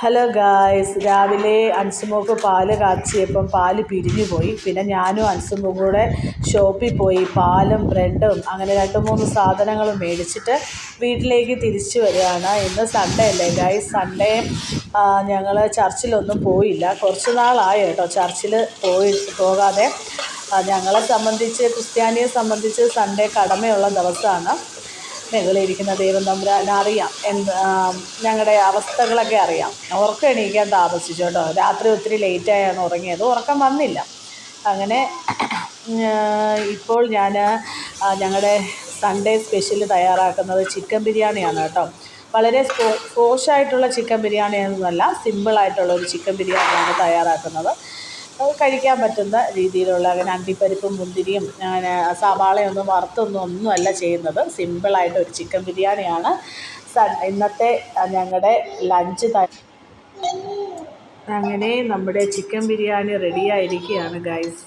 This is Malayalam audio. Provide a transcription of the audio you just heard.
ഹലോ ഗായ്സ്, രാവിലെ അൻസുമോൾക്ക് പാല് കാച്ചിയപ്പം പാല് പിരിഞ്ഞു പോയി. പിന്നെ ഞാനും അൻസുമോളും കൂടെ ഷോപ്പിൽ പോയി പാലും ബ്രെഡും അങ്ങനെ 2-3 സാധനങ്ങളും മേടിച്ചിട്ട് വീട്ടിലേക്ക് തിരിച്ചു വരികയാണ്. ഇന്ന് സൺഡേ അല്ലേ ഗായ്സ്. സൺഡേ ഞങ്ങൾ ചർച്ചിലൊന്നും പോയില്ല. കുറച്ച് നാളായി കേട്ടോ ചർച്ചിൽ പോകാതെ. ഞങ്ങളെ സംബന്ധിച്ച്, ക്രിസ്ത്യാനിയെ സംബന്ധിച്ച് സൺഡേ കടമയുള്ള ദിവസമാണ്. മുകളിലിരിക്കുന്ന ദൈവം തമ്പുരാനറിയാം ഞങ്ങളുടെ അവസ്ഥകളൊക്കെ അറിയാം. ഉറക്കം എണീക്കാൻ താമസിച്ചു കേട്ടോ. രാത്രി ഒത്തിരി ലേറ്റായാണ് ഉറങ്ങിയത്, ഉറക്കം വന്നില്ല. അങ്ങനെ ഇപ്പോൾ ഞാൻ ഞങ്ങളുടെ സൺഡേ സ്പെഷ്യൽ തയ്യാറാക്കുന്നത് ചിക്കൻ ബിരിയാണിയാണ് കേട്ടോ. വളരെ സ്പോഷായിട്ടുള്ള ചിക്കൻ ബിരിയാണിയൊന്നുമല്ല, സിമ്പിളായിട്ടുള്ളൊരു ചിക്കൻ ബിരിയാണിയാണ് തയ്യാറാക്കുന്നത്. അത് കഴിക്കാൻ പറ്റുന്ന രീതിയിലുള്ള, അങ്ങനെ അണ്ടിപ്പരിപ്പും മുന്തിരിയും അങ്ങനെ സവാളയൊന്നും ഒന്നുമല്ല ചെയ്യുന്നത്. സിമ്പിളായിട്ടൊരു ചിക്കൻ ബിരിയാണിയാണ് ഇന്നത്തെ ഞങ്ങളുടെ ലഞ്ച്. അങ്ങനെ നമ്മുടെ ചിക്കൻ ബിരിയാണി റെഡിയായിരിക്കുകയാണ് ഗൈസ്.